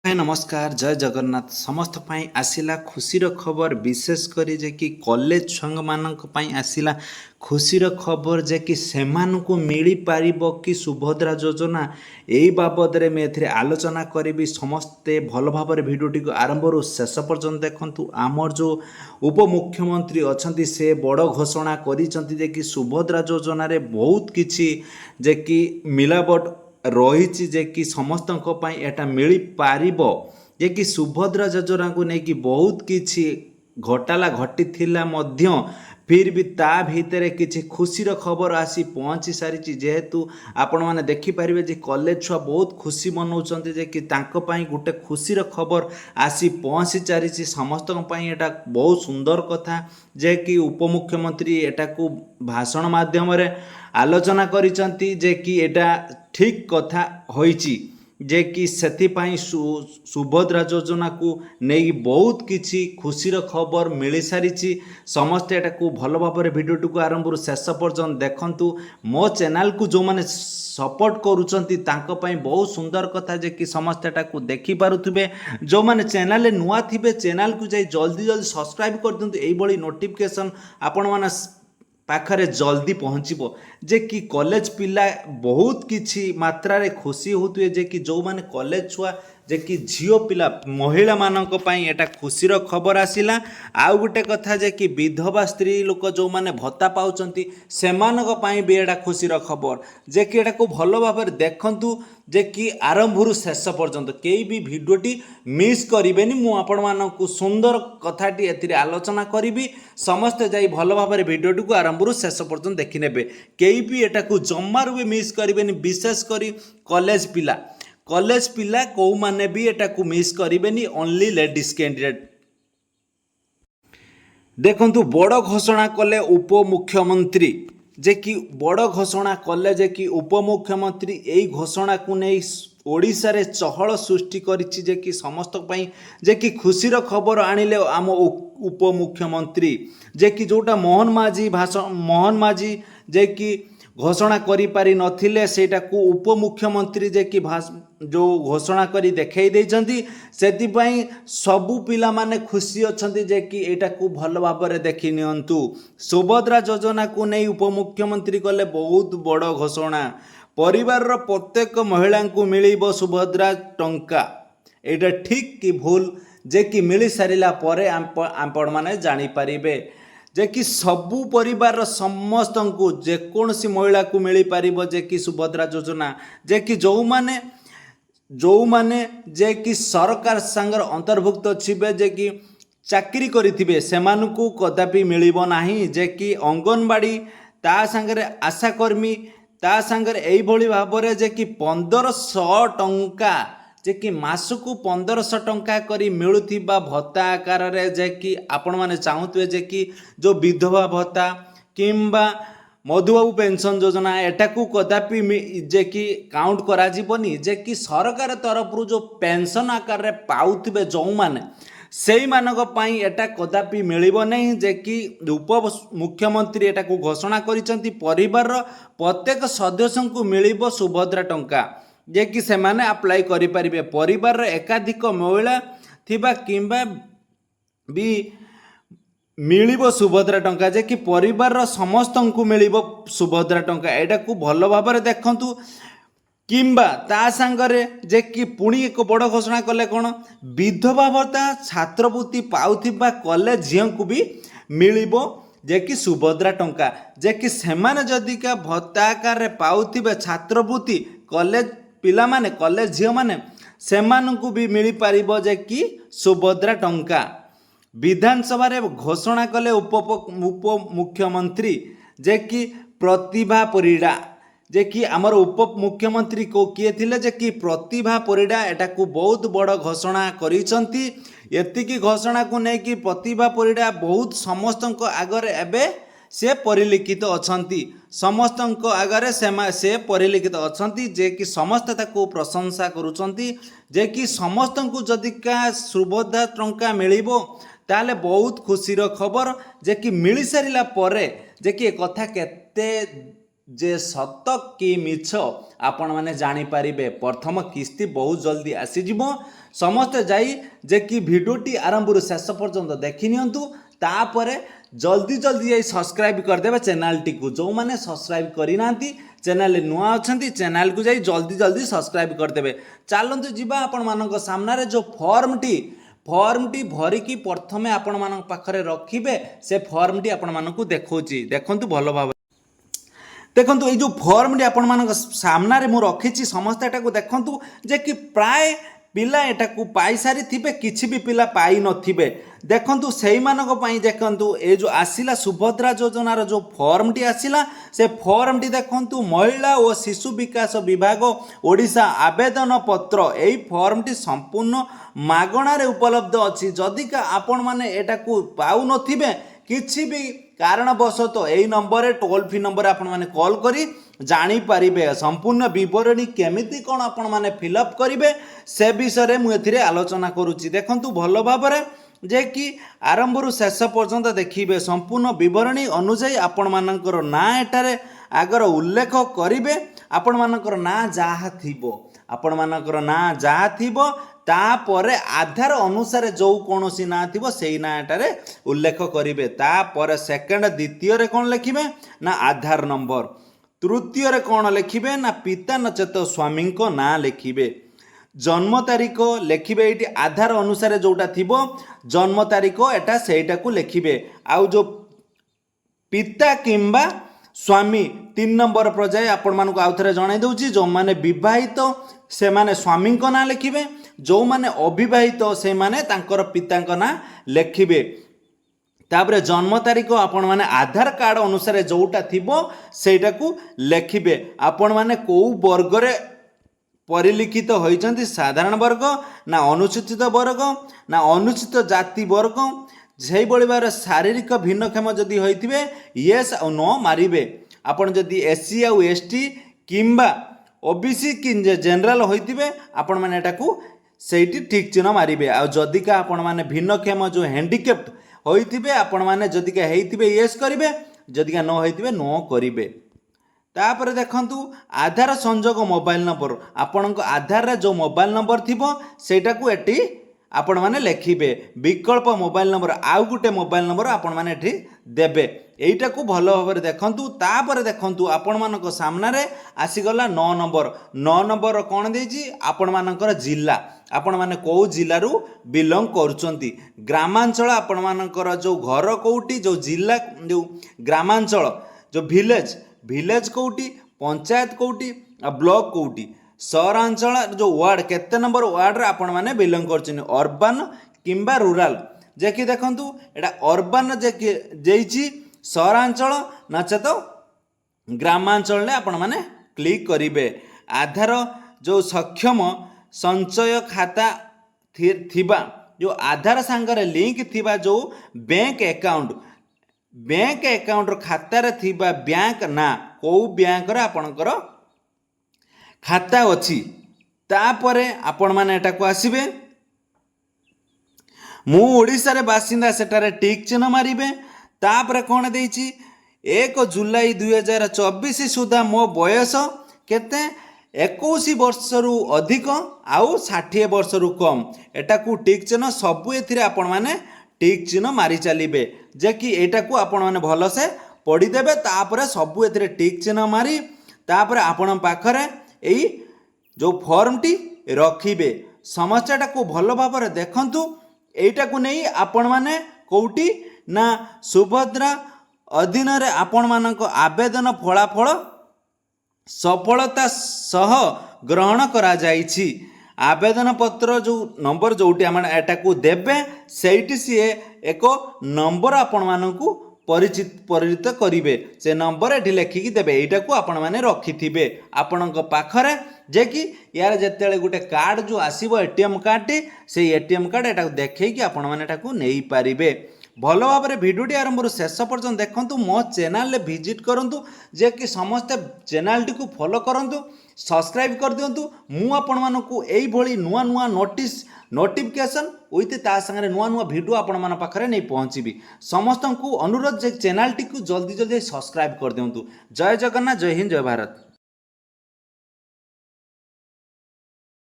हाय नमस्कार जय जगन्नाथ समस्त पाई आसिला खुशीर खबर विशेषकर जे कि कॉलेज छुआ मानक पाई आसिला खुशीर खबर जे कि सेमानकु मिली पारिबो कि सुभद्रा योजना एई बाबद रे मैं एथिरे आलोचना करिबी। समस्ते भल भाବରେ भिडियोटी को आरंभ रु शेष पर्यंत देखंतु। आमर जो उपमुख्यमंत्री अछंती से बड़ घोषणा करिसंती जे कि सुभद्रा योजना रे बहुत किछि जे कि मिलावट रही जे कि समस्त एटा मिल पारिबो जे कि सुभद्रा योजना को लेकिन बहुत किछि घोटाला घटी थिला मध्य फिर भी ता भितर किछि खुशीर खबर आसी पहुँची सारी जेहेतु आपण मैंने देखिपारे जे कॉलेज छुआ बहुत खुशी मनाउछंती जे कि तांको पाई गोटे खुशीर खबर आसी पहुँची सारी समस्त एटा बहुत सुंदर कथा जे कि उपमुख्यमंत्री एटा को भाषण माध्यम रे आलोचना करिसंती जे कि एटा ठीक कथा होईची जे कि सेथिपाई सुभद्रा योजना को नहीं बहुत किछि खुशीर खबर मिल सारी। समस्ते एटा को भल भाव भिडियोटी को आरंभ शेष पर्यंत देखंतु। मो चैनल को जो माने सपोर्ट करुचंती तांको पाई बहुत सुंदर कथा जे कि समस्ते एटा को देखि पारुथिबे। जो माने चैनल नुआ थिबे चैनल को जाई जल्दी जल्दी सब्सक्राइब कर दियंतु। एई बळी नोटिफिकेशन आपण माने पाखरे जल्दी पहुँचब जे कि कॉलेज पिला बहुत किछि मात्रा रे खुशी होतुए जे कि जो माने कॉलेज छुआ जे कि झियो पिला महिला मानक पई एटा खुशीर खबर आसिला। आउ गोटे कथा जे कि विधवा स्त्री लोक जो माने भत्ता पाउचंती सेमानक पई भी एटा खुशीर खबर जे कि एटा को भलो भाव देखंतु जे कि आरंभ रु शेष पर्यंत केई भी भिडियोटी मिस करिवेनी। मु आपण मानकु सुंदर कथाटी एथिरे आलोचना करिवि। समस्त जाई भलो भाव भिडियोटी को आरंभ रु शेष पर्यंत देखि नेबे। केई भी एटा को जम्मारु भी मिस करिवेनी। विशेष करी कॉलेज पिला को माने भी एटा को मिस करिवेनी। ओनली लेडीज कैंडिडेट देखंतु बड़ घोषणा कले उपमुख्यमंत्री जे कि बड़ घोषणा कले जे कि उपमुख्यमंत्री यही घोषणा को नहीं ओडिशा रे चहल सृष्टि करिछि जे कि समस्त पई जे कि खुशीर खबर आनिले आम उपमुख्यमंत्री जे कि जोटा मोहन माझी जे कि घोषणा करि पारि नथिले सेटा को उपमुख्यमंत्री जे कि जो घोषणा करी देखै दैछंती सेति पई सबु पिला माने खुशी अछंती जे कि एटा को भल भाबरे देखि नियंतु। सुभद्रा योजना को नै उपमुख्यमंत्री कले बहुत बड़ घोषणा। परिवार रो प्रत्येक महिला को मिलिबो सुभद्रा टंका। एटा ठीक कि भूल जे कि मिली सारिला परे आपण माने जानि पारिबे जे कि सबु परिवार समस्त को जेकोसी महिला को मिली पारिबो जे कि सुभद्रा योजना जे कि जो माने जे कि सरकार संगर अंतर्भुक्त छिबे जे कि चाकरी करिथिबे सेमानकु कदापि मिलिबो नाही। जे कि अंगनवाड़ी ता संगे आशाकर्मी ता संगे एई भली भाबरे जे कि 1500 टंका जे कि मासकु 1500 टंका करी मिलुथिबा भत्ता आकार रे जे कि आपण माने चाहुतबे जे कि जो विधवा भत्ता किंबा मधुबाबू पेंशन योजना एटा को कदापि जे कि काउंट करा जीवनी जे कि सरकार तरफ जो पेंशन आकार रे पाउथिबे जो माने सेई मानक पई एटा कदापि मिलिबो नहीं। जे कि उप मुख्यमंत्री एटा को घोषणा करिसंती परिवार प्रत्येक सदस्य को मिलिबो सुभद्रा टंका जे कि से माने अप्लाई करि परिबे। परिवार एकाधिक महिला थिबा किंबा भी मिलिबो सुभद्रा टंका जे कि परिवार समस्त को मिलिबो सुभद्रा टंका। एटा को भल भाव देखंतु किंबा ता संगरे जे कि पुणी एक बड़ घोषणा कले कौन विधवा भत्ता छात्रवृत्ति पाउथिबा कॉलेज झियों को भी मिलिबो जे कि सुभद्रा टंका जे कि सेमाने जदिका भत्ता आकार रे पाउथिबे छात्रवृत्ति कॉलेज पिला माने कॉलेज झियो माने सेमानकु भी मिली पारिबो जे कि सुभद्रा टंका। विधानसभा रे घोषणा कले उप मुख्यमंत्री जे कि प्रतिभा परिडा जे कि आमर उप मुख्यमंत्री को किए थिले जे कि प्रतिभा परिडा एटा को बहुत बड़ घोषणा करिसंती। एतिकी घोषणा को नै कि प्रतिभा परिडा बहुत समस्त आगरे एबे से परिलिखित अछंती समस्त आगरे से परिलिखित अछंती जे कि समस्त ताको प्रशंसा करुचंती जे कि समस्त को जदिका सुभद्रा टंका मिलिबो ताले बहुत खुशीर खबर जे कि मिली सारिला परे जे कि कथा केते जे सत कि मिछ आपण मैंने जानीपारे। प्रथम किस्ती बहुत जल्दी आसीज समस्ते जाई जे कि भिडियोटी आरंभ शेष पर्यंत देखी नियंतु तापर जल्दी जल्दी जाई सब्सक्राइब करदेवे चैनल टी को। जो मैंने सब्सक्राइब करना चैनल नुआ अच्छा चैनल को जाई जल्दी जल्दी सब्सक्राइब करदेवे। चलतु जीवा आपण मान सामने जो फॉर्मटी भरिकी प्रथमे आपण मान पाखरे रखिबे से फॉर्मटी आपण मानकु देखौची देखंतु भल भाव देखो ये जो फॉर्मटी आपण मान सामने मु रखी समस्त एटा देखु जे कि प्राय पिला एटा पाई सारी थिबे किछि भी पिला पाई नथिबे। देखंतु सेही मानक पई देखंतु ए जो आसिला सुभद्रा योजनार जो फॉर्मटी आसिला से फॉर्मटी देखंतु महिला और शिशु विकास विभाग ओडिशा आवेदन पत्र एई फॉर्मटी संपूर्ण मागणारे उपलब्ध अछि। जदिका आपण माने एटा पाउ नथिबे किछि भी कारणवशत यही नंबर टोल फ्री नंबर आपण मैंने कॉल करी जानी पारिबे संपूर्ण विवरणी केमिति कौन आपण मैंने फिलअप करेंगे से विषय मुझे आलोचना करुच्ची। देखंतु भल भाव जे कि आरंभ शेष पर्यंत देखिए संपूर्ण विवरणी अनुसार आपण मानकर ना एटारे आगर उल्लेख करेंगे आपण मानकर ना जहाँ थिबो आपण मानकर ना जहाँ थिबो तापर आधार अनुसार जो कौन सी ना थी से ना एटारे उल्लेख करेंगे। तापर सेकेंड द्वितीय कौन लिखे ना आधार नंबर तृतीय कौन लिखे ना पिता नचेत स्वामी को ना लिखे जन्म तारीख लिखे ये आधार अनुसार जोटा थी जन्म तारीख एटा सेटा को लिखे आउ जो पिता किंबा स्वामी 3 नंबर पर्याय आपण मानक आउ थे जणाई दउची जो माने विवाहित से माने स्वामी को ना लिखे जो माने अविवाहित से माने तांकर पिता को ना लिखे। तापर जन्म तारीख आपण माने आधार कार्ड अनुसार जोटा थिबो सेटा को लिखे आपण माने को वर्ग रे परिलिखित होइचंती साधारण वर्ग ना अनुसूचित वर्ग ना अनुसूचित जाति वर्ग से भाव शारीरिक भिन्नक्षम जदि होइथिबे येस और नो मारिबे। आपण जदि एससी आउ एसटी किंबा ओबीसी कि जनरल होइथिबे आपण माने एटाकू सेठी ठीक चिन्ह मारिबे। आ जदिका आपण माने भिन्नक्षम जो हैंडिकैप्ड होइथिबे आपण माने जदिका हेइथिबे येस करिवे जदिका न होइथिबे नो करिवे। तापर देखंतु आधार संजोग मोबाइल नंबर आपणक आधार रे जो मोबाइल नंबर थिबो सेटाकू एटी आपण माने लिखिबे विकल्प मोबाइल नंबर आउ गुटे मोबाइल नंबर आपण माने एठी देबे एटा को भलो भाबरे देखंतु। तापर देखंतु आपण मानक सामने रे आसीगला 9 नंबर कोन देजी आपण मानकर जिला आपण माने को जिल्ला रु बिलोंग करूचंती ग्रामांचल आपण मानकर जो घर कोउटी जो जिला जो ग्रामांचल जो विलेज कोउटी पंचायत कोउटी आ ब्लॉक कोउटी सहरांचल जो वार्ड केते नंबर वार्ड रे आपण माने बिलोंग करछन अर्बन किंबा रूरल जे कि देखंतु एटा अर्बन जे कि जेइची सहरांचल नचे तो ग्रामांचल ने आपण माने क्लिक करिवे। आधार जो सक्षम संचय खाता थिबा जो आधार सांगरे लिंक थिबा जो बैंक अकाउंट खाता रे थिबा बैंक ना को बैंक रे आपणकर खाता अच्छी तापरे आपण माने एटा को आसीबे मु ओडिसा रे बासिंदा सेटारे टिक चिन्ह मारिबे। तापरे कोन देइची 1 जुलाई 2024 सुधा मो बयस केते 21 वर्ष रु अधिक आउ 60 वर्ष रु कम एटा को टिक चिन्ह सबु एथिरे आपण माने टिक चिन्ह मारी चलिबे जे कि एटा को आपण माने भलो से पढ़ी देबे। तापरे सबु एथिरे टिक चिन्ह मारी तापरे आपण पाखरे एई जो फॉर्मटी रखिबे समस्याटा को भल भाव देखंतु एटा को नहीं आपण माने कोउटी ना सुभद्रा अधीन रे आपण मानक आवेदन फलाफल सफलता सह ग्रहण करा जाइछि। आवेदन पत्र जो नंबर जोटी आम एटा को देबे सेठी सी एक नंबर आपण मानकू परिचित करेंगे से नंबर ये लिखिकी देवे यहाँ को आपण मैंने रखि आपण पाखरे जे कि यार जिते गोटे कार्ड जो आसो एटीएम कार्ड टी से एटीएम कार्ड यहाँ देखी आपण मैंने नहीं पारे। ଭଲ ଭାବରେ ଭିଡ଼ିଓଟି ଆରମ୍ଭରୁ ଶେଷ ପର୍ଯ୍ୟନ୍ତ ଦେଖନ୍ତୁ। ମୋ ଚ୍ୟାନେଲରେ ଭିଜିଟ୍ କରନ୍ତୁ, ଯେ କି ସମସ୍ତେ ଚ୍ୟାନେଲଟିକୁ ଫଲୋ କରନ୍ତୁ, ସବସ୍କ୍ରାଇବ୍ କରିଦିଅନ୍ତୁ। ମୁଁ ଆପଣମାନଙ୍କୁ ଏଇଭଳି ନୂଆ ନୂଆ ନୋଟିଫିକେସନ୍ ୱିଥ୍ ତା ସାଙ୍ଗରେ ନୂଆ ନୂଆ ଭିଡ଼ିଓ ଆପଣମାନଙ୍କ ପାଖରେ ନେଇ ପହଞ୍ଚିବି। ସମସ୍ତଙ୍କୁ ଅନୁରୋଧ ଯେ ଚ୍ୟାନେଲଟିକୁ ଜଲ୍ଦି ଜଲ୍ଦି ସବସ୍କ୍ରାଇବ୍ କରିଦିଅନ୍ତୁ। ଜୟ ଜଗନ୍ନାଥ, ଜୟ ହିନ୍ଦ, ଜୟ ଭାରତ।